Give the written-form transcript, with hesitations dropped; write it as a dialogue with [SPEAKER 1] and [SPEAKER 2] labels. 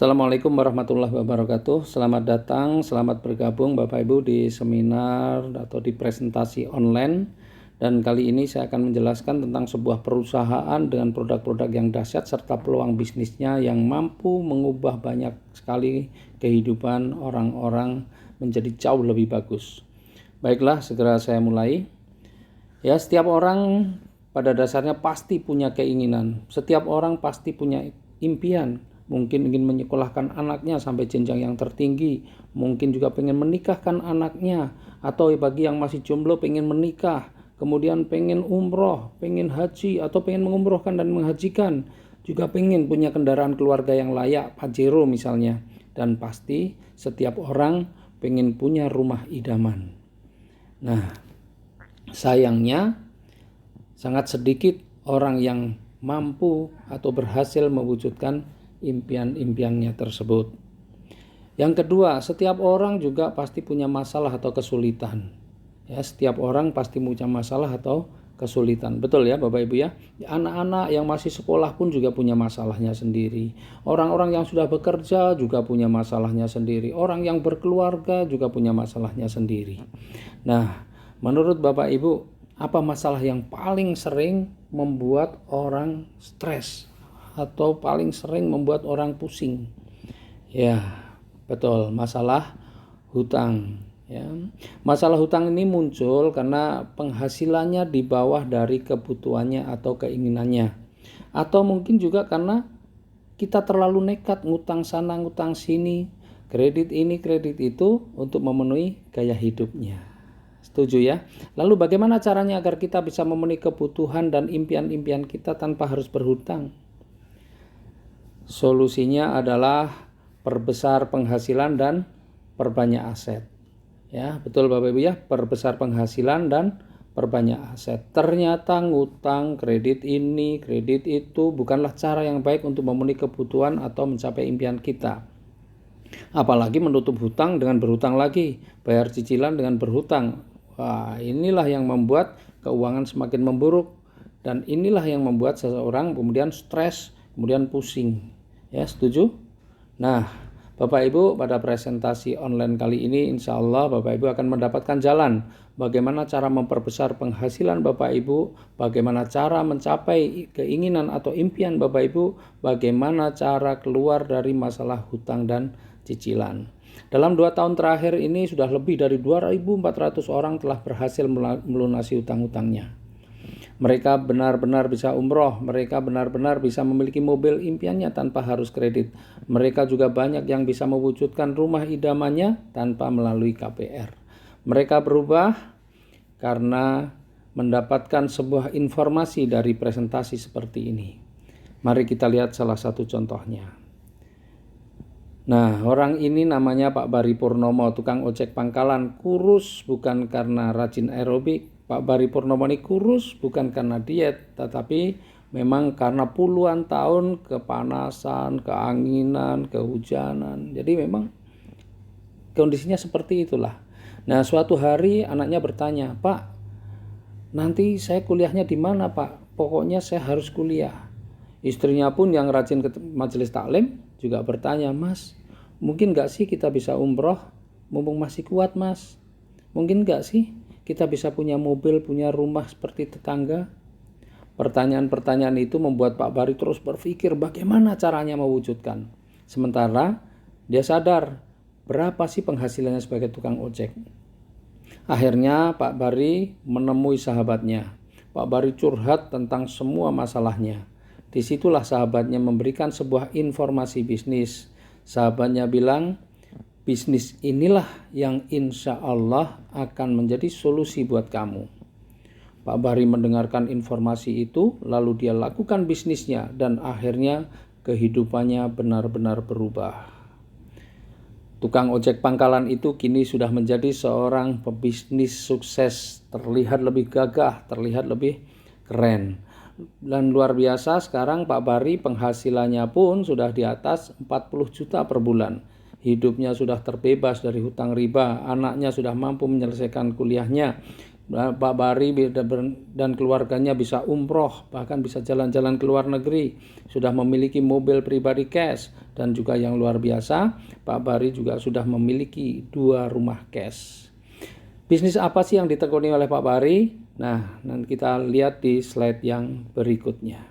[SPEAKER 1] Assalamualaikum warahmatullahi wabarakatuh. Selamat datang, selamat bergabung Bapak Ibu di seminar atau di presentasi online. Dan kali ini saya akan menjelaskan tentang sebuah perusahaan dengan produk-produk yang dahsyat serta peluang bisnisnya yang mampu mengubah banyak sekali kehidupan orang-orang menjadi jauh lebih bagus. Baiklah, segera saya mulai. Ya, setiap orang pada dasarnya pasti punya keinginan. Setiap orang pasti punya impian. Mungkin ingin menyekolahkan anaknya sampai jenjang yang tertinggi, mungkin juga pengen menikahkan anaknya, atau bagi yang masih jomblo pengen menikah, kemudian pengen umroh, pengen haji, atau pengen mengumrohkan dan menghajikan, juga pengen punya kendaraan keluarga yang layak, Pajero misalnya, dan pasti setiap orang pengen punya rumah idaman. Nah, sayangnya sangat sedikit orang yang mampu atau berhasil mewujudkan impian-impiannya tersebut. Yang kedua, setiap orang juga pasti punya masalah atau kesulitan. Ya, setiap orang pasti punya masalah atau kesulitan. Betul ya Bapak Ibu ya? Anak-anak yang masih sekolah pun juga punya masalahnya sendiri. Orang-orang yang sudah bekerja juga punya masalahnya sendiri. Orang yang berkeluarga juga punya masalahnya sendiri. Nah, menurut Bapak Ibu, apa masalah yang paling sering membuat orang stres atau paling sering membuat orang pusing? Ya, betul, masalah hutang. Ya. Masalah hutang ini muncul karena penghasilannya di bawah dari kebutuhannya atau keinginannya. Atau mungkin juga karena kita terlalu nekat ngutang sana, ngutang sini, kredit ini, kredit itu untuk memenuhi gaya hidupnya. Setuju ya? Lalu bagaimana caranya agar kita bisa memenuhi kebutuhan dan impian-impian kita tanpa harus berhutang? Solusinya adalah perbesar penghasilan dan perbanyak aset. Ya, betul Bapak Ibu ya, perbesar penghasilan dan perbanyak aset. Ternyata ngutang, kredit ini, kredit itu bukanlah cara yang baik untuk memenuhi kebutuhan atau mencapai impian kita. Apalagi menutup hutang dengan berhutang lagi, bayar cicilan dengan berhutang. Wah, inilah yang membuat keuangan semakin memburuk, dan inilah yang membuat seseorang kemudian stres, kemudian pusing. Ya, setuju? Nah, Bapak Ibu, pada presentasi online kali ini insya Allah Bapak Ibu akan mendapatkan jalan bagaimana cara memperbesar penghasilan Bapak Ibu, bagaimana cara mencapai keinginan atau impian Bapak Ibu, bagaimana cara keluar dari masalah hutang dan cicilan. Dalam 2 tahun terakhir ini sudah lebih dari 2.400 orang telah berhasil melunasi hutang-hutangnya. Mereka benar-benar bisa umroh, mereka benar-benar bisa memiliki mobil impiannya tanpa harus kredit. Mereka juga banyak yang bisa mewujudkan rumah idamannya tanpa melalui KPR. Mereka berubah karena mendapatkan sebuah informasi dari presentasi seperti ini. Mari kita lihat salah satu contohnya. Nah, orang ini namanya Pak Bari Purnomo, tukang ojek pangkalan, kurus bukan karena rajin aerobik. Pak Bari Purnomo ini kurus bukan karena diet, tetapi memang karena puluhan tahun kepanasan, keanginan, kehujanan. Jadi memang kondisinya seperti itulah. Nah, suatu hari anaknya bertanya, "Pak, nanti saya kuliahnya di mana, Pak? Pokoknya saya harus kuliah." Istrinya pun yang rajin ke majelis taklim juga bertanya, "Mas, mungkin gak sih kita bisa umroh? Mumpung masih kuat, Mas. Mungkin gak sih kita bisa punya mobil, punya rumah seperti tetangga?" Pertanyaan-pertanyaan itu membuat Pak Bari terus berpikir bagaimana caranya mewujudkan. Sementara dia sadar berapa sih penghasilannya sebagai tukang ojek. Akhirnya Pak Bari menemui sahabatnya. Pak Bari curhat tentang semua masalahnya. Disitulah sahabatnya memberikan sebuah informasi bisnis. Sahabatnya bilang, bisnis inilah yang insya Allah akan menjadi solusi buat kamu. Pak Bari mendengarkan informasi itu, lalu dia lakukan bisnisnya dan akhirnya kehidupannya benar-benar berubah. Tukang ojek pangkalan itu kini sudah menjadi seorang pebisnis sukses, terlihat lebih gagah, terlihat lebih keren. Dan luar biasa sekarang Pak Bari penghasilannya pun sudah di atas 40 juta per bulan. Hidupnya sudah terbebas dari hutang riba, anaknya sudah mampu menyelesaikan kuliahnya. Pak Bari dan keluarganya bisa umroh, bahkan bisa jalan-jalan ke luar negeri, sudah memiliki mobil pribadi cash, dan juga yang luar biasa, Pak Bari juga sudah memiliki 2 rumah cash. Bisnis apa sih yang ditekuni oleh Pak Bari? Nah, nanti kita lihat di slide yang berikutnya.